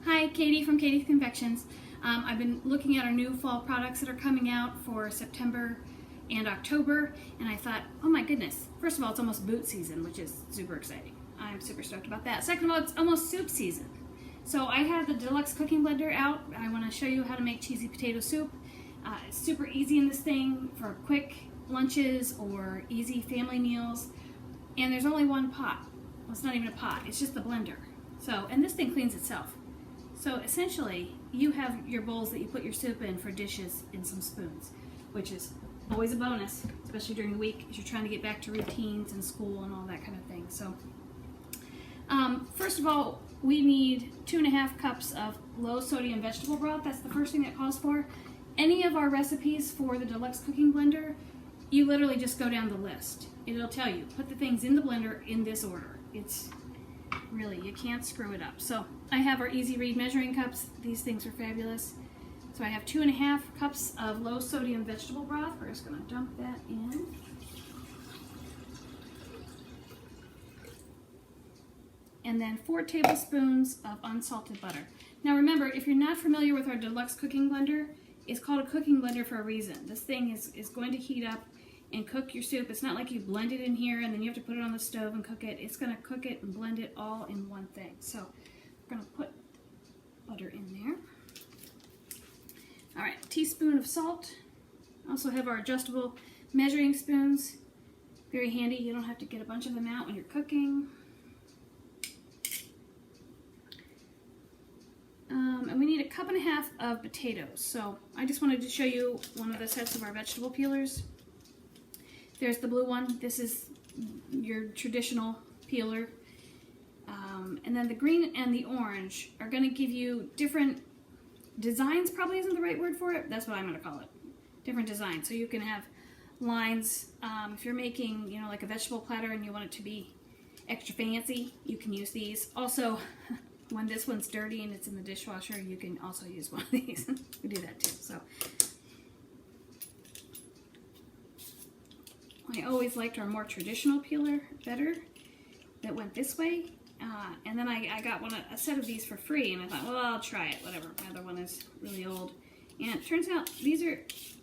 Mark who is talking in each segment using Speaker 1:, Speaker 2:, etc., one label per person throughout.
Speaker 1: Hi, Katie from Katie's Confections. I've been looking at our new fall products that are coming out for September and October, and I thought, oh my goodness, first of all, it's almost boot season, which is super exciting. I'm super stoked about that. Second of all, it's almost soup season. So I have the Deluxe cooking blender out. I want to show you how to make cheesy potato soup. It's super easy in this thing for quick lunches or easy family meals. And there's only one pot. Well, it's not even a pot, it's just the blender. So, and this thing cleans itself. So essentially, you have your bowls that you put your soup in for dishes and some spoons, which is always a bonus, especially during the week as you're trying to get back to routines and school and all that kind of thing. So, first of all, we need 2.5 cups of low sodium vegetable broth. That's the first thing that calls for. Any of our recipes for the Deluxe cooking blender, you literally just go down the list. It'll tell you, put the things in the blender in this order. It's really, you can't screw it up. So I have our easy read measuring cups. These things are fabulous. So I have 2.5 cups of low sodium vegetable broth. We're just going to dump that in. And then 4 tablespoons of unsalted butter. Now remember, if you're not familiar with our Deluxe cooking blender, it's called a cooking blender for a reason. This thing is going to heat up and cook your soup. It's not like you blend it in here and then you have to put it on the stove and cook it. It's going to cook it and blend it all in one thing. So we're going to put butter in there. All right, a teaspoon of salt. Also have our adjustable measuring spoons. Very handy. You don't have to get a bunch of them out when you're cooking. And we need 1.5 cups of potatoes. So I just wanted to show you one of the sets of our vegetable peelers. There's the blue one. This is your traditional peeler. And then the green and the orange are going to give you different designs, probably isn't the right word for it. That's what I'm going to call it. Different designs. So you can have lines. If you're making, you know, like a vegetable platter and you want it to be extra fancy, you can use these. Also, when this one's dirty and it's in the dishwasher, you can also use one of these. We do that too. So I always liked our more traditional peeler better that went this way. And then I got a set of these for free, and I thought, well, I'll try it, whatever. My other one is really old. And it turns out these are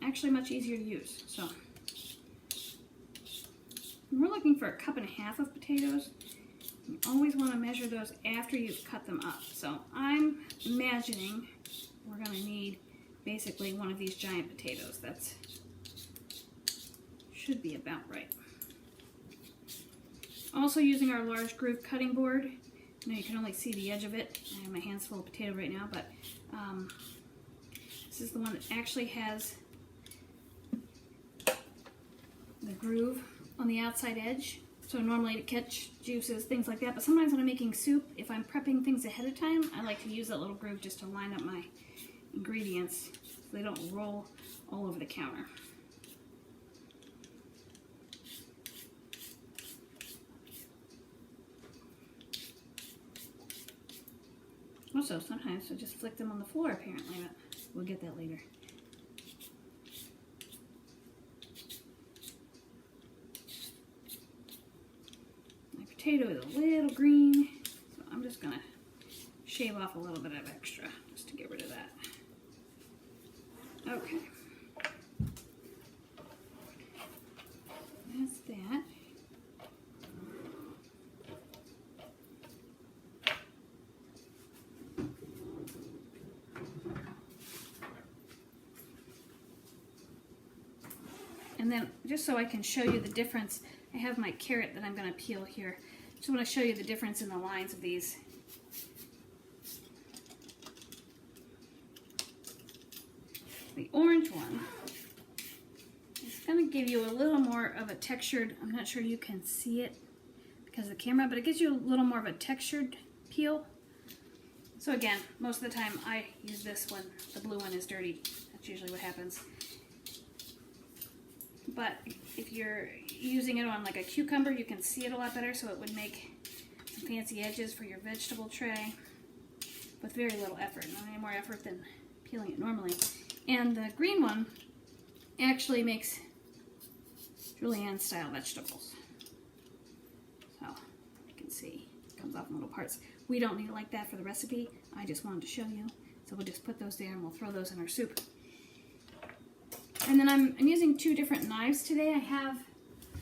Speaker 1: actually much easier to use. So we're looking for 1.5 cups of potatoes. You always want to measure those after you've cut them up. So I'm imagining we're going to need basically one of these giant potatoes. That's should be about right. Also using our large groove cutting board. I know you can only see the edge of it. I have my hands full of potato right now, but this is the one that actually has the groove on the outside edge. So normally to catch juices, things like that. But sometimes when I'm making soup, if I'm prepping things ahead of time, I like to use that little groove just to line up my ingredients so they don't roll all over the counter. Also, sometimes I just flick them on the floor apparently, but we'll get that later. Potato is a little green, so I'm just going to shave off a little bit of extra just to get rid of that. Okay. That's that. And then, just so I can show you the difference, I have my carrot that I'm going to peel here. Just want to show you the difference in the lines of these. The orange one is going to give you a little more of a textured, I'm not sure you can see it because of the camera, but it gives you a little more of a textured peel. So again, most of the time I use this when the blue one is dirty. That's usually what happens. But if you're using it on like a cucumber, you can see it a lot better, so it would make some fancy edges for your vegetable tray with very little effort, not any more effort than peeling it normally. And the green one actually makes julienne style vegetables. So you can see it comes off in little parts. We don't need it like that for the recipe. I just wanted to show you. So we'll just put those there and we'll throw those in our soup. And then I'm using 2 different knives today. I have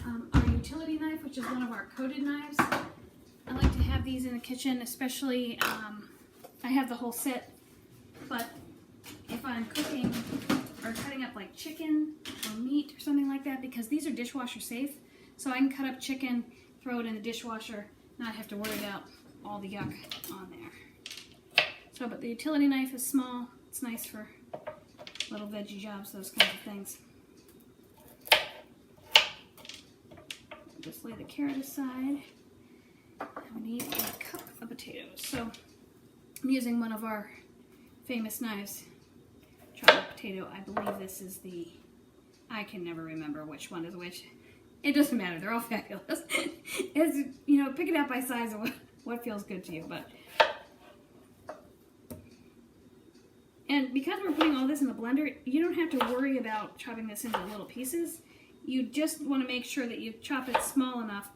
Speaker 1: our utility knife, which is one of our coated knives. I like to have these in the kitchen, especially, I have the whole set, but if I'm cooking or cutting up like chicken or meat or something like that, because these are dishwasher safe, so I can cut up chicken, throw it in the dishwasher, not have to worry about all the yuck on there. So, but the utility knife is small. It's nice for little veggie jobs, those kinds of things. Just lay the carrot aside. And we need a cup of potatoes. So I'm using one of our famous knives, chopped potato. I believe this is the, I can never remember which one is which. It doesn't matter, they're all fabulous. It's, you know, pick it out by size of what feels good to you. But and because we're putting all this in the blender, you don't have to worry about chopping this into little pieces. You just want to make sure that you chop it small enough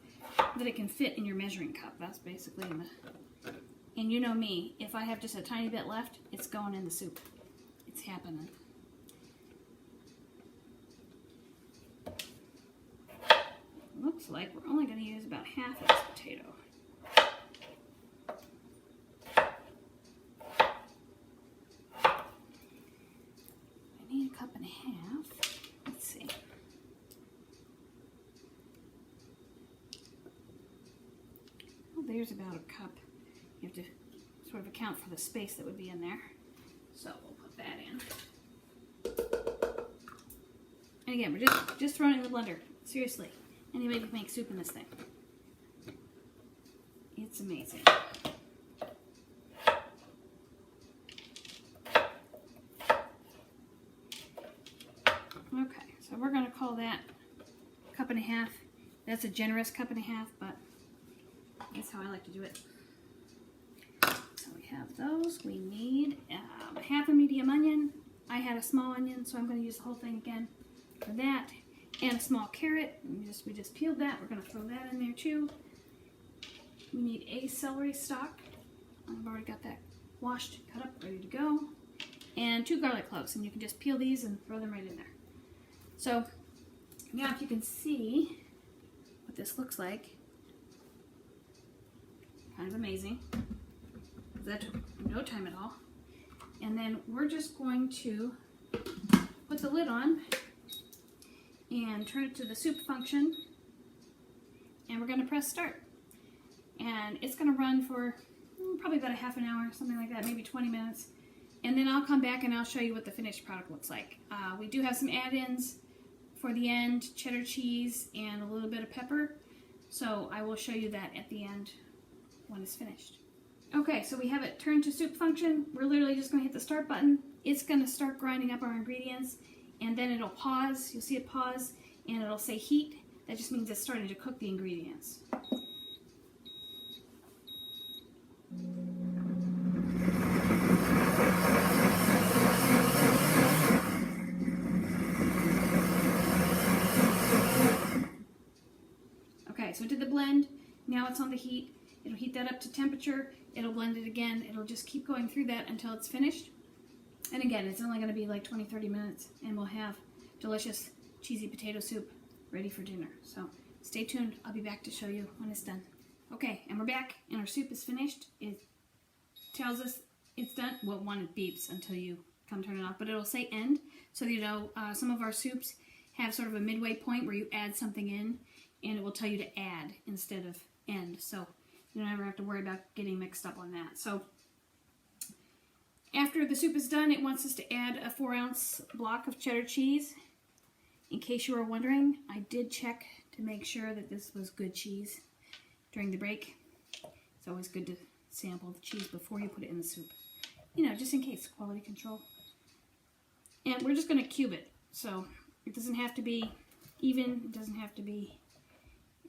Speaker 1: that it can fit in your measuring cup. That's basically in the, and you know me, if I have just a tiny bit left, it's going in the soup. It's happening. Looks like we're only going to use about half of this potato. I need a cup and a half. Let's see. Well, there's about a cup. You have to sort of account for the space that would be in there. So we'll put that in. And again, we're just throwing it in the blender. Seriously. Anybody can make soup in this thing. It's amazing. Okay, so we're going to call that a cup and a half. That's a generous cup and a half, but that's how I like to do it. So we have those. We need half a medium onion. I had a small onion, so I'm going to use the whole thing again for that. And a small carrot. We just peeled that. We're going to throw that in there too. We need a celery stalk. I've already got that washed, cut up, ready to go. And 2 garlic cloves. And you can just peel these and throw them right in there. So now if you can see what this looks like, kind of amazing. That took no time at all. And then we're just going to put the lid on and turn it to the soup function, and we're going to press start. And it's going to run for probably about a half an hour, something like that, maybe 20 minutes. And then I'll come back and I'll show you what the finished product looks like. We do have some add-ins for the end, cheddar cheese and a little bit of pepper. So I will show you that at the end when it's finished. Okay, so we have it turned to soup function. We're literally just going to hit the start button. It's going to start grinding up our ingredients. And then it'll pause, you'll see it pause, and it'll say heat. That just means it's starting to cook the ingredients. Okay, so it did the blend. Now it's on the heat. It'll heat that up to temperature. It'll blend it again. It'll just keep going through that until it's finished. And again, it's only going to be like 20-30 minutes, and we'll have delicious cheesy potato soup ready for dinner. So stay tuned. I'll be back to show you when it's done. Okay, and we're back, and our soup is finished. It tells us it's done. Well, it beeps until you come turn it off, but it'll say end. So you know, some of our soups have sort of a midway point where you add something in, and it will tell you to add instead of end. So you don't ever have to worry about getting mixed up on that. So after the soup is done, it wants us to add a 4-ounce block of cheddar cheese. In case you were wondering, I did check to make sure that this was good cheese during the break. It's always good to sample the cheese before you put it in the soup. You know, just in case, quality control. And we're just going to cube it. So it doesn't have to be even, it doesn't have to be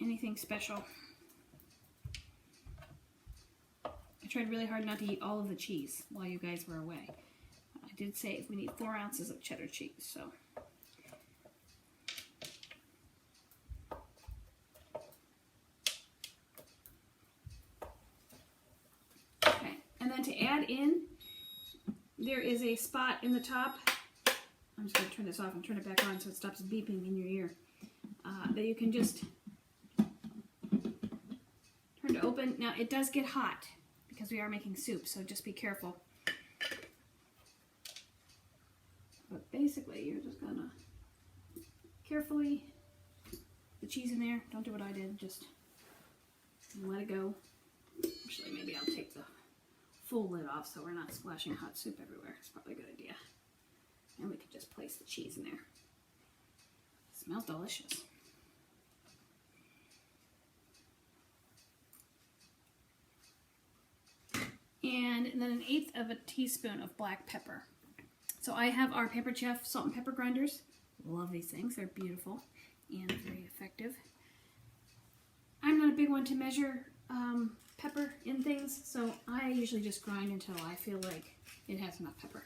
Speaker 1: anything special. I tried really hard not to eat all of the cheese while you guys were away. I did say we need 4 ounces of cheddar cheese, so. there is a spot in the top. I'm just going to turn this off and turn it back on so it stops beeping in your ear. That you can just turn to open. Now it does get hot because we are making soup, so just be careful. But basically, you're just gonna carefully the cheese in there. Don't do what I did. Just let it go. Actually, maybe I'll take the full lid off so we're not splashing hot soup everywhere. It's probably a good idea. And we can just place the cheese in there. It smells delicious. And then 1/8 of a teaspoon of black pepper. So I have our Pampered Chef salt and pepper grinders. Love these things. They're beautiful and very effective. I'm not a big one to measure pepper in things, so I usually just grind until I feel like it has enough pepper.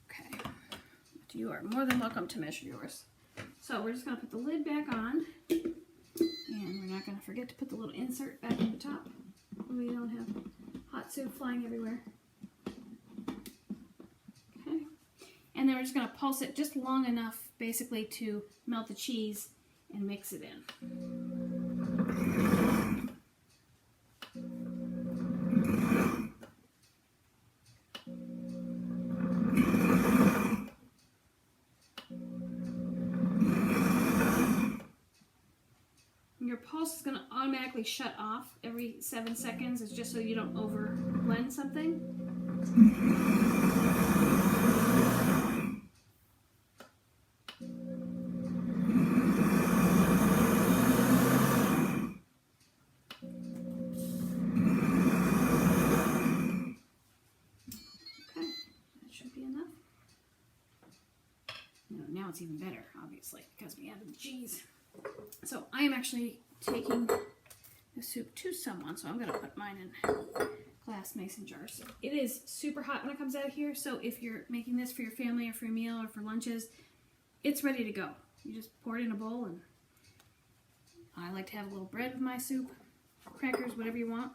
Speaker 1: Okay, but you are more than welcome to measure yours. So we're just going to put the lid back on, and we're not going to forget to put the little insert back at the top so we don't have hot soup flying everywhere. Okay, and then we're just going to pulse it just long enough basically to melt the cheese and mix it in. Your pulse is going to automatically shut off every 7 seconds. It's just so you don't over blend something. Okay, that should be enough. Now it's even better, obviously, because we added the cheese. So I am actually taking the soup to someone, so I'm going to put mine in glass mason jars. It is super hot when it comes out of here, so if you're making this for your family or for a meal or for lunches, it's ready to go. You just pour it in a bowl, and I like to have a little bread with my soup, crackers, whatever you want.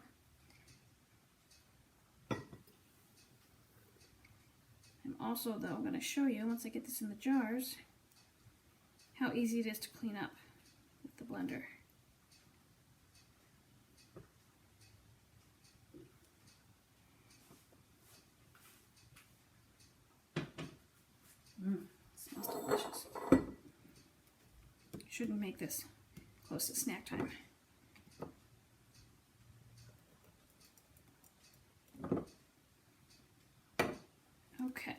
Speaker 1: I'm also, though, going to show you, once I get this in the jars, how easy it is to clean up with the blender. Smells delicious. Shouldn't make this close to snack time. Okay.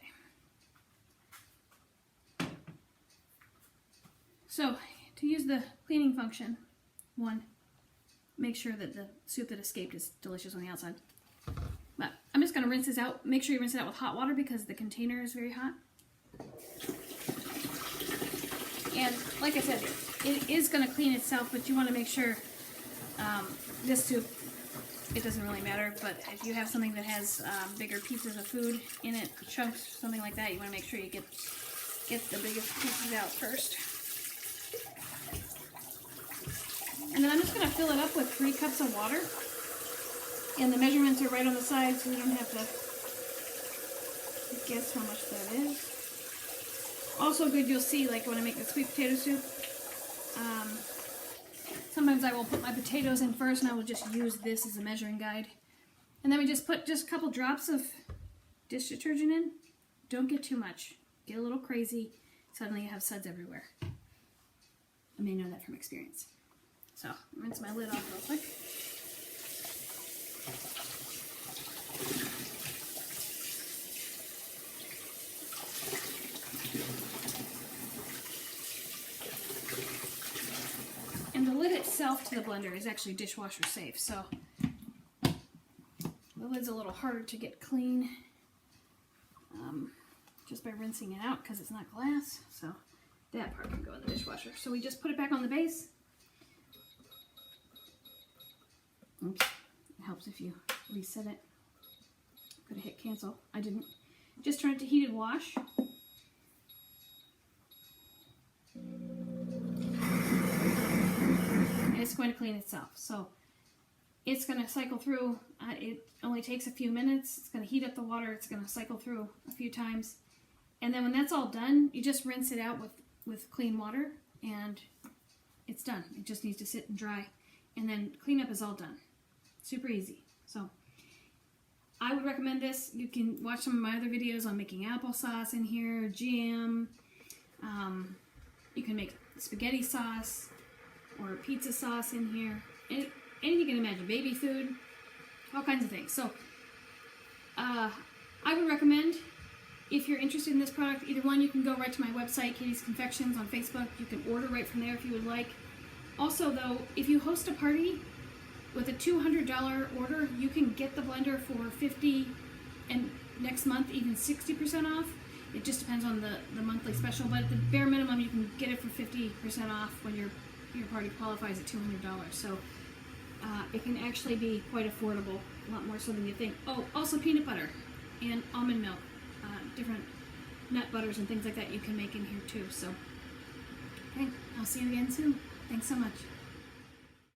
Speaker 1: So, to use the cleaning function, one, make sure that the soup that escaped is delicious on the outside. But I'm just going to rinse this out. Make sure you rinse it out with hot water because the container is very hot. And like I said, it is going to clean itself, but you want to make sure this soup, it doesn't really matter, but if you have something that has bigger pieces of food in it, chunks, something like that, you want to make sure you get the biggest pieces out first. And then I'm just going to fill it up with 3 cups of water. And the measurements are right on the side, so you don't have to guess how much that is. Also good, you'll see, like when I make the sweet potato soup, sometimes I will put my potatoes in first, and I will just use this as a measuring guide. And then we just put just a couple drops of dish detergent in. Don't get too much. Get a little crazy. Suddenly you have suds everywhere. I may know that from experience. So, rinse my lid off real quick. And the lid itself to the blender is actually dishwasher safe, so the lid's a little harder to get clean just by rinsing it out because it's not glass, so that part can go in the dishwasher. So we just put it back on the base. Oops, it helps if you reset it. Could have hit cancel. I didn't. Just turn it to heated wash. And it's going to clean itself. So it's going to cycle through. It only takes a few minutes. It's going to heat up the water. It's going to cycle through a few times. And then when that's all done, you just rinse it out with clean water, and it's done. It just needs to sit and dry. And then cleanup is all done. Super easy. So I would recommend this. You can watch some of my other videos on making applesauce in here, jam. You can make spaghetti sauce or pizza sauce in here. Anything you can imagine. Baby food. All kinds of things. So I would recommend, if you're interested in this product, either one, you can go right to my website, Katie's Confections, on Facebook. You can order right from there if you would like. Also, though, if you host a party with a $200 order, you can get the blender for $50, and next month even 60% off. It just depends on the monthly special, but at the bare minimum, you can get it for 50% off when your party qualifies at $200. So it can actually be quite affordable, a lot more so than you think. Oh, also peanut butter and almond milk, different nut butters and things like that you can make in here too. So, okay, I'll see you again soon. Thanks so much.